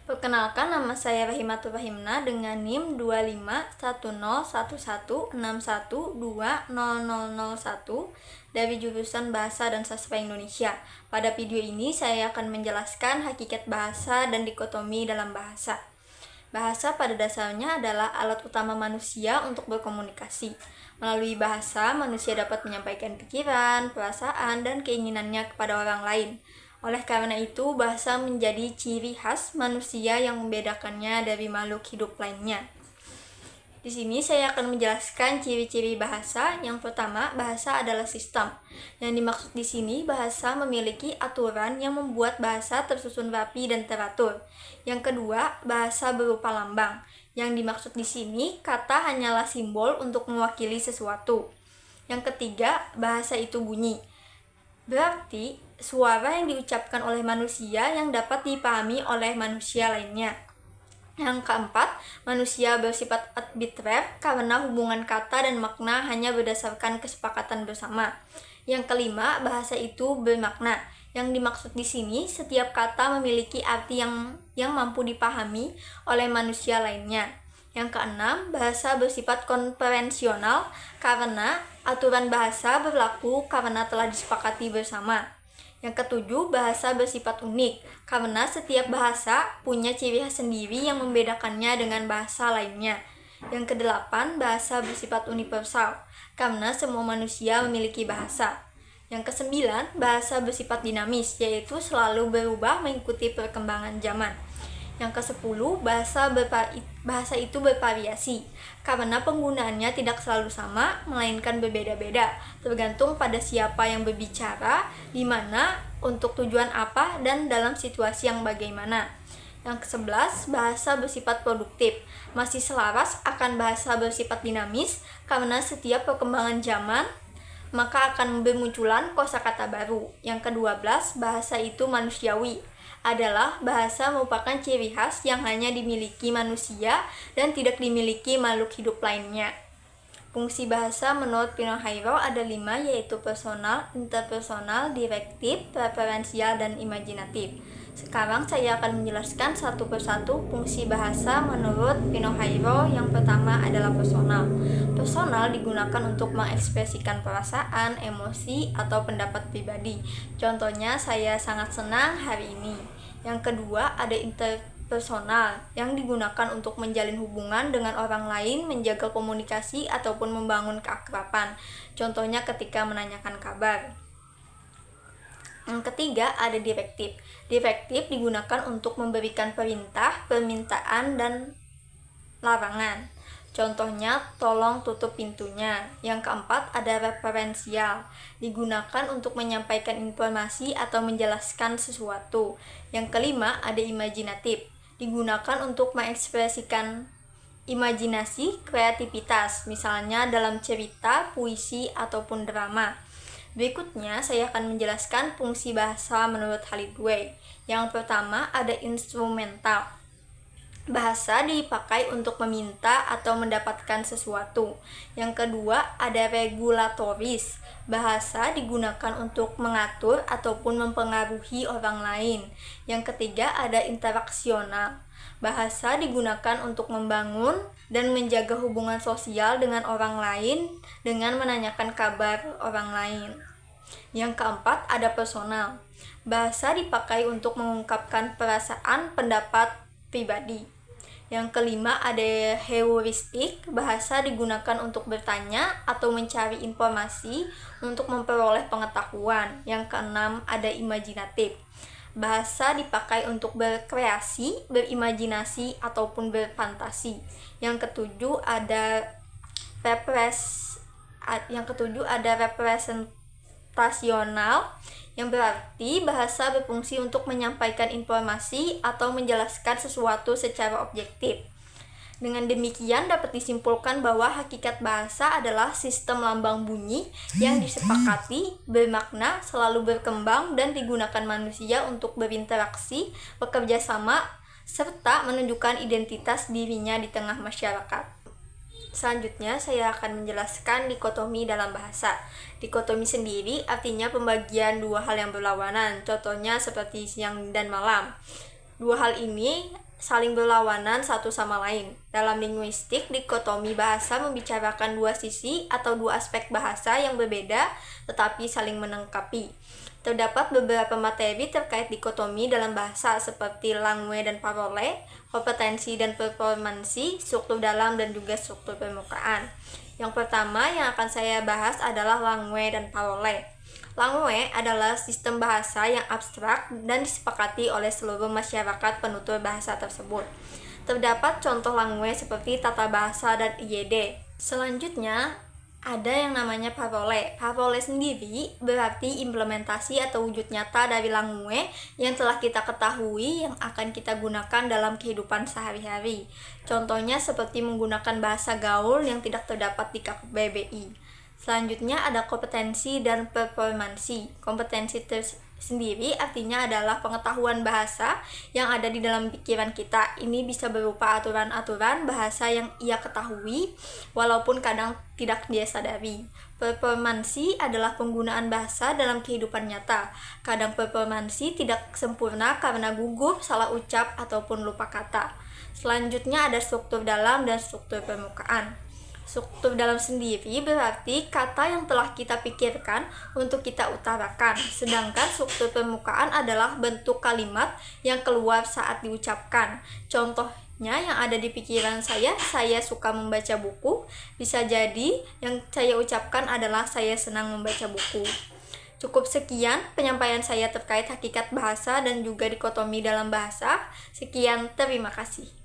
Perkenalkan, nama saya Rahimatul Rahimna dengan NIM 25101161200001 dari jurusan Bahasa dan Sastra Indonesia. Pada video ini saya akan menjelaskan hakikat bahasa dan dikotomi dalam bahasa. Bahasa pada dasarnya adalah alat utama manusia untuk berkomunikasi. Melalui bahasa, manusia dapat menyampaikan pikiran, perasaan, dan keinginannya kepada orang lain. Oleh karena itu, bahasa menjadi ciri khas manusia yang membedakannya dari makhluk hidup lainnya. Di sini saya akan menjelaskan ciri-ciri bahasa. Yang pertama, bahasa adalah sistem. Yang dimaksud di sini, bahasa memiliki aturan yang membuat bahasa tersusun rapi dan teratur. Yang kedua, bahasa berupa lambang. Yang dimaksud di sini, kata hanyalah simbol untuk mewakili sesuatu. Yang ketiga, bahasa itu bunyi. Berarti, suara yang diucapkan oleh manusia yang dapat dipahami oleh manusia lainnya. Yang keempat, manusia bersifat arbitrer karena hubungan kata dan makna hanya berdasarkan kesepakatan bersama. Yang kelima, bahasa itu bermakna. Yang dimaksud di sini, setiap kata memiliki arti yang mampu dipahami oleh manusia lainnya. Yang keenam, bahasa bersifat konferensional karena aturan bahasa berlaku karena telah disepakati bersama. Yang ketujuh, bahasa bersifat unik karena setiap bahasa punya ciri khas sendiri yang membedakannya dengan bahasa lainnya. Yang kedelapan, bahasa bersifat universal karena semua manusia memiliki bahasa. Yang kesembilan, bahasa bersifat dinamis, yaitu selalu berubah mengikuti perkembangan zaman. Yang ke-10, bahasa itu bervariasi karena penggunaannya tidak selalu sama, melainkan berbeda-beda, tergantung pada siapa yang berbicara, di mana, untuk tujuan apa, dan dalam situasi yang bagaimana. Yang ke-11, bahasa bersifat produktif, masih selaras akan bahasa bersifat dinamis karena setiap perkembangan zaman maka akan bermunculan kosakata baru. Yang ke-12, bahasa itu manusiawi, adalah bahasa merupakan ciri khas yang hanya dimiliki manusia dan tidak dimiliki makhluk hidup lainnya. Fungsi bahasa menurut Pino Hairo ada 5, yaitu personal, interpersonal, direktif, referensial, dan imajinatif. Sekarang saya akan menjelaskan satu persatu fungsi bahasa menurut Pino Hairo. Yang pertama adalah personal. Personal digunakan untuk mengekspresikan perasaan, emosi, atau pendapat pribadi. Contohnya, saya sangat senang hari ini. Yang kedua ada interpersonal, yang digunakan untuk menjalin hubungan dengan orang lain, menjaga komunikasi, ataupun membangun keakraban. Contohnya ketika menanyakan kabar. Yang ketiga ada direktif. Direktif digunakan untuk memberikan perintah, permintaan, dan larangan. Contohnya, tolong tutup pintunya. Yang keempat ada referensial. Digunakan untuk menyampaikan informasi atau menjelaskan sesuatu. Yang kelima ada imajinatif. Digunakan untuk mengekspresikan imajinasi, kreativitas, misalnya dalam cerita, puisi, ataupun drama. Berikutnya, saya akan menjelaskan fungsi bahasa menurut Halidway. Yang pertama ada instrumental. Bahasa dipakai untuk meminta atau mendapatkan sesuatu. Yang kedua ada regulatoris. Bahasa digunakan untuk mengatur ataupun mempengaruhi orang lain. Yang ketiga ada interaksional. Bahasa digunakan untuk membangun dan menjaga hubungan sosial dengan orang lain dengan menanyakan kabar orang lain. Yang keempat ada personal. Bahasa dipakai untuk mengungkapkan perasaan, pendapat pribadi. Yang kelima ada heuristik. Bahasa digunakan untuk bertanya atau mencari informasi untuk memperoleh pengetahuan. Yang keenam ada imajinatif. Bahasa dipakai untuk berkreasi, berimajinasi, ataupun berfantasi. Yang ketujuh ada representasional, yang berarti bahasa berfungsi untuk menyampaikan informasi atau menjelaskan sesuatu secara objektif. Dengan demikian dapat disimpulkan bahwa hakikat bahasa adalah sistem lambang bunyi yang disepakati, bermakna, selalu berkembang, dan digunakan manusia untuk berinteraksi, bekerja sama, serta menunjukkan identitas dirinya di tengah masyarakat. Selanjutnya, saya akan menjelaskan dikotomi dalam bahasa. Dikotomi sendiri artinya pembagian dua hal yang berlawanan, contohnya seperti siang dan malam. Dua hal ini saling berlawanan satu sama lain. Dalam linguistik, dikotomi bahasa membicarakan dua sisi atau dua aspek bahasa yang berbeda tetapi saling melengkapi. Terdapat beberapa materi terkait dikotomi dalam bahasa seperti langue dan parole, kompetensi dan performansi, struktur dalam dan juga struktur permukaan. Yang pertama yang akan saya bahas adalah langue dan parole. Langue adalah sistem bahasa yang abstrak dan disepakati oleh seluruh masyarakat penutur bahasa tersebut. Terdapat contoh langue seperti tata bahasa dan IED. Selanjutnya, ada yang namanya parole. Parole sendiri berarti implementasi atau wujud nyata dari langue yang telah kita ketahui yang akan kita gunakan dalam kehidupan sehari-hari. Contohnya seperti menggunakan bahasa gaul yang tidak terdapat di KBBI. Selanjutnya ada kompetensi dan performansi. Kompetensi sendiri artinya adalah pengetahuan bahasa yang ada di dalam pikiran kita. Ini bisa berupa aturan-aturan bahasa yang ia ketahui walaupun kadang tidak dia sadari. Performansi adalah penggunaan bahasa dalam kehidupan nyata. Kadang performansi tidak sempurna karena gugup, salah ucap, ataupun lupa kata. Selanjutnya ada struktur dalam dan struktur permukaan. Struktur dalam sendiri berarti kata yang telah kita pikirkan untuk kita utarakan, sedangkan struktur permukaan adalah bentuk kalimat yang keluar saat diucapkan. Contohnya yang ada di pikiran saya suka membaca buku, bisa jadi yang saya ucapkan adalah saya senang membaca buku. Cukup sekian penyampaian saya terkait hakikat bahasa dan juga dikotomi dalam bahasa. Sekian, terima kasih.